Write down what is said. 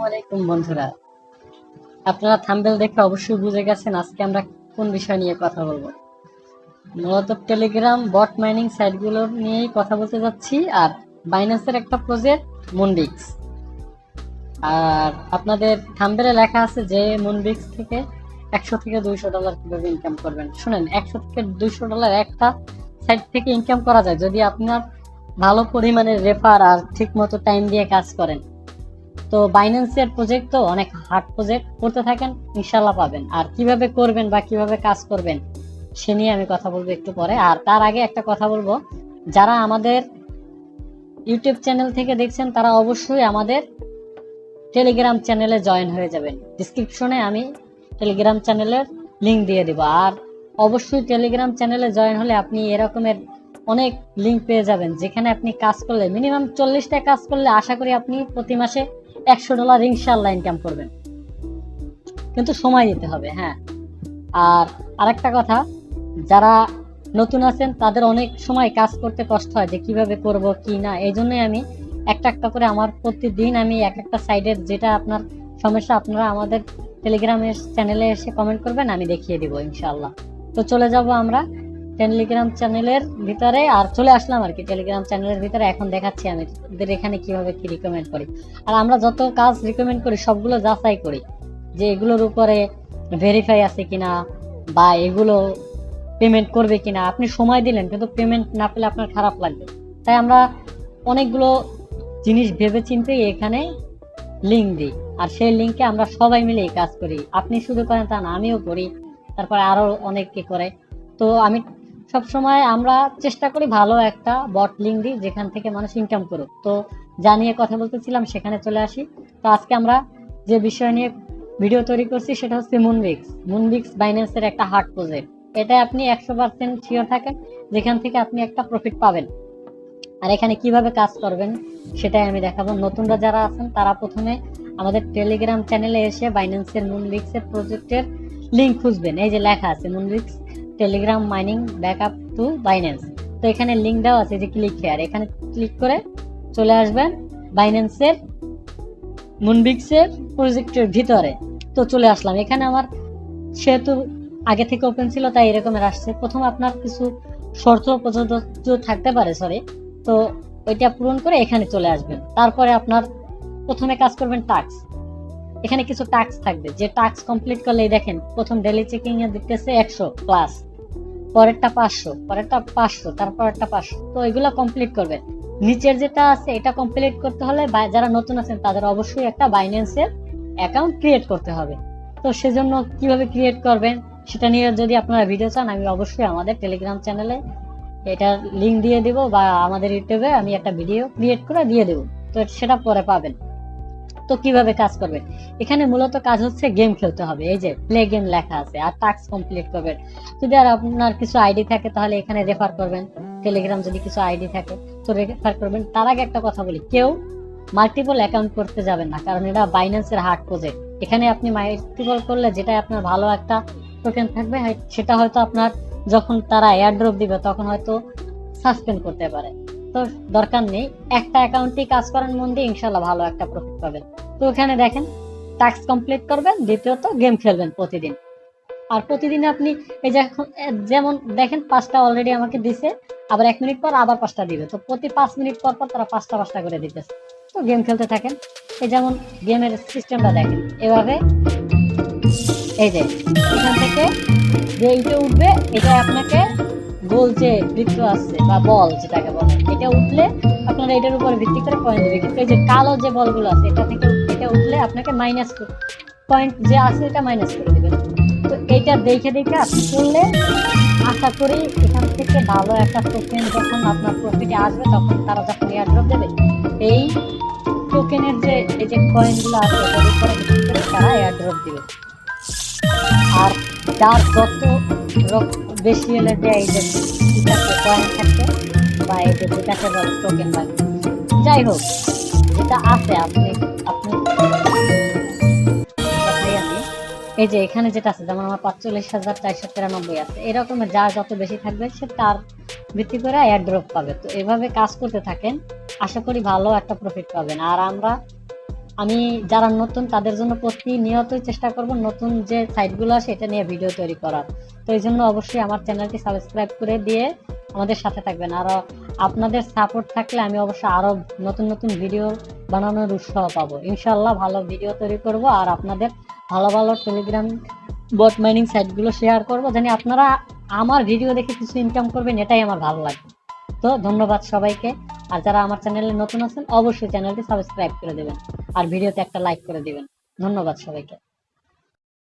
আসসালামু আলাইকুম বন্ধুরা, আপনারা থাম্বনেল দেখে অবশ্যই বুঝে গেছেন আজকে আমরা কোন বিষয় নিয়ে কথা বলবো। মূলত টেলিগ্রাম বট মাইনিং সাইটগুলো নিয়েই কথা বলতে যাচ্ছি, আর বাইন্যান্সের একটা প্রজেক্ট মুনবিক্স। আর আপনাদের থাম্বনেলে লেখা আছে যে মুনবিক্স থেকে $100 থেকে $200 কিভাবে ইনকাম করবেন। শুনেন, $100 থেকে $200 একটা সাইট থেকে ইনকাম করা যায় যদি আপনার ভালো পরিমাণে রেফার আর ঠিক মতো টাইম দিয়ে কাজ করেন। তো বাইন্যান্সের প্রজেক্ট তো অনেক হার্ড প্রজেক্ট, করতে থাকেন, ইনশাল্লাহ পাবেন। আর কিভাবে করবেন বা কিভাবে কাজ করবেন সে নিয়ে আমি কথা বলবো একটু পরে। আর তার আগে একটা কথা বলবো, যারা আমাদের ইউটিউব চ্যানেল থেকে দেখছেন তারা অবশ্যই আমাদের টেলিগ্রাম চ্যানেলে জয়েন হয়ে যাবেন। ডিসক্রিপশনে আমি টেলিগ্রাম চ্যানেলের লিঙ্ক দিয়ে দিব। আর অবশ্যই টেলিগ্রাম চ্যানেলে জয়েন হলে আপনি এরকমের অনেক লিঙ্ক পেয়ে যাবেন, যেখানে আপনি কাজ করলে মিনিমাম 40টা কাজ করলে আশা করি আপনি প্রতি মাসে $100 ইনশাল্লাহ ইনকাম করবেন, কিন্তু সময় দিতে হবে। হ্যাঁ, আর আরেকটা কথা, যারা নতুন আছেন তাদের অনেক সময় কাজ করতে কষ্ট হয় যে কিভাবে করব কি না। এই জন্যই আমি একটা একটা করে আমার প্রতিদিন আমি এক একটা সাইডের যেটা আপনার সমস্যা আপনারা আমাদের টেলিগ্রামের চ্যানেলে এসে কমেন্ট করবেন, আমি দেখিয়ে দিব ইনশাআল্লাহ। তো চলে যাব আমরা টেলিগ্রাম চ্যানেলের ভিতরে, আর চলে আসলাম আর কি টেলিগ্রাম চ্যানেলের ভিতরে। এখন দেখাচ্ছি আমি এখানে কিভাবে কি রিকমেন্ড করি। আর আমরা যত কাজ রিকমেন্ড করি সবগুলো যাচাই করি যে এগুলোর উপরে ভেরিফাই আছে কিনা বা এগুলো পেমেন্ট করবে কিনা। আপনি সময় দিলেন কিন্তু পেমেন্ট না পেলে আপনার খারাপ লাগবে, তাই আমরা অনেকগুলো জিনিস ভেবে চিন্তে এখানে লিঙ্ক দিই। আর সেই লিঙ্কে আমরা সবাই মিলে এই কাজ করি। আপনি শুধু করেন তা না, আমিও করি, তারপরে আরো অনেকে করে। তো আমি সবসময় আমরা চেষ্টা করি ভালো একটা বট লিঙ্ক দিই যেখান থেকে মানুষ ইনকাম করুক। তো যা নিয়ে কথা বলতেছিলাম সেখানে চলে আসি। তো আজকে আমরা যে বিষয় নিয়ে ভিডিও তৈরি করছি সেটা হচ্ছে মুনবিক্স। মুনবিক্স বাইন্যান্সের একটা হার্ড প্রজেক্ট। এটা আপনি 100% শিওর থাকেন যেখান থেকে আপনি একটা প্রফিট পাবেন। আর এখানে কিভাবে কাজ করবেন সেটাই আমি দেখাবো। নতুনরা যারা আছেন তারা প্রথমে আমাদের টেলিগ্রাম চ্যানেলে এসে বাইন্যান্সের মুনবিক্সের প্রজেক্টের লিঙ্ক খুঁজবেন। এই যে লেখা আছে Moonbix Telegram mining backup two Binance. তো এখানে লিঙ্ক দেওয়া আছে, যে ক্লিক হেয়ার, এখানে ক্লিক করে চলে আসবেন বাইন্যান্সের মুনবিক্সের প্রজেক্টের ভিতরে। তো চলে আসলাম এখানে। আমার সেহেতু আগে থেকে ওপেন ছিল তাই এরকমের আসছে। প্রথম আপনার কিছু শর্ত প্রযোজ্য থাকতে পারে, সরি, তো ওইটা পূরণ করে এখানে চলে আসবেন। তারপরে আপনার প্রথমে কাজ করবেন টাস্ক। এখানে কিছু টাস্ক থাকবে, যে টাস্ক কমপ্লিট করলেই দেখেন প্রথম ডেইলি চেকিং এ দিতেছে 100 প্লাস, পরেরটা 500, পরেরটা 500, তারপরেরটা 500। তো এগুলো কমপ্লিট করবেন। নিচের যেটা আছে এটা কমপ্লিট করতে হলে যারা নতুন আছেন তাদের অবশ্যই একটা বাইন্যান্সের অ্যাকাউন্ট ক্রিয়েট করতে হবে। তো সেজন্য কিভাবে ক্রিয়েট করবেন সেটা নিয়ে যদি আপনারা ভিডিও চান, আমি অবশ্যই আমাদের টেলিগ্রাম চ্যানেলে এটার লিঙ্ক দিয়ে দিব, বা আমাদের ইউটিউবে আমি একটা ভিডিও ক্রিয়েট করে দিয়ে দেব। তো সেটা পরে পাবেন। তো কিভাবে কাজ করবেন, এখানে মূলত কাজ হচ্ছে গেম খেলতে হবে। এই যে প্লে গেম লেখা আছে, আর টাস্ক কমপ্লিট করবেন। যদি আর আপনার কিছু আইডি থাকে তাহলে এখানে রেফার করবেন। টেলিগ্রাম যদি কিছু আইডি থাকে তো রেফার করবেন। তার আগে একটা কথা বলি, কেউ মাল্টিপল অ্যাকাউন্ট করতে যাবেন না, কারণ এটা বাইন্যান্সের হার্ড প্রজেক্ট। এখানে আপনি মাল্টিপল করলে যেটা আপনার ভালো একটা টোকেন থাকবে সেটা হয়তো আপনার যখন তারা এয়ারড্রপ দিবে তখন হয়তো সাসপেন্ড করতে পারে। তো দরকার নেই, একটা অ্যাকাউন্টেই কাজ করেন মন দিয়ে, ইনশাল্লাহ ভালো একটা প্রফিট পাবেন। তো এখানে দেখেন টাস্ক কমপ্লিট করবেন, দ্বিতীয়ত গেম খেলবেন প্রতিদিন। আর প্রতিদিন আপনি এই যে যেমন দেখেন 5টা অলরেডি আমাকে দিছে, আবার 1 মিনিট পর আবার 5টা দিবে। তো প্রতি 5 মিনিট পর পর তারা 5টা 5টা করে দিতেছে। তো গেম খেলতে থাকেন। এই যেমন গেমের সিস্টেমটা দেখেন এভাবে, এই যে এখান থেকে যে এইটা উঠবে, এটা আপনাকে গোল যে বৃত্ত আছে বা বল যেটাকে বলে, এটা উঠলে আপনারা এটার উপর ভিত্তি করে পয়েন্ট দেবে। কিন্তু এই যে কালো যে বলগুলো আছে এটা থেকে এটা উঠলে আপনাকে মাইনাস পয়েন্ট যে আছে এটা মাইনাস করে দেবেন। তো এইটা দেখে দেখে আপনি করলে আশা করি এখান থেকে ভালো একটা টোকেন যখন আপনার প্রফিটে আসবে তখন তারা যখন এয়ারড্রপ দেবে, এই টোকেনের যে এই যে কয়েনগুলো আছে ওটার উপরে ভিত্তি করে তারা এয়ারড্রপ দিবে। আর যার যত বেশি এলে যে এই যে কয়েন থাকবে বা এই যে যেটাকে বলে টোকেন বা যাই হোক যেটা আছে, আপনি আপনি এই যে এখানে যেটা আছে, যেমন আমার 45,493 আছে, এরকমের যার যত বেশি থাকবে সে তার ভিত্তি করে এয়ারড্রপ পাবে। তো এভাবে কাজ করতে থাকেন, আশা করি ভালো একটা প্রফিট পাবেন। আর আমরা আমি যারা নতুন তাদের জন্য প্রতিনিয়তই চেষ্টা করব নতুন যে সাইটগুলো আছে এটা নিয়ে ভিডিও তৈরি করার। তো এই জন্য অবশ্যই আমার চ্যানেলটি সাবস্ক্রাইব করে দিয়ে আমাদের সাথে থাকবেন। আর আপনাদের সাপোর্ট থাকলে আমি অবশ্যই আরো নতুন নতুন ভিডিও বানানোর উৎসাহ পাবো। ইনশাল্লাহ ভালো ভিডিও তৈরি করব আর আপনাদের ভালো ভালো টেলিগ্রাম বট মাইনিং সাইটগুলো শেয়ার করব, জানি আপনারা আমার ভিডিও দেখে কিছু ইনকাম করবেন, এটাই আমার ভালো লাগে। তো ধন্যবাদ সবাইকে। আর যারা আমার চ্যানেলে নতুন আছেন অবশ্যই চ্যানেলটি সাবস্ক্রাইব করে দেবেন আর ভিডিওতে একটা লাইক করে দিবেন। ধন্যবাদ সবাইকে।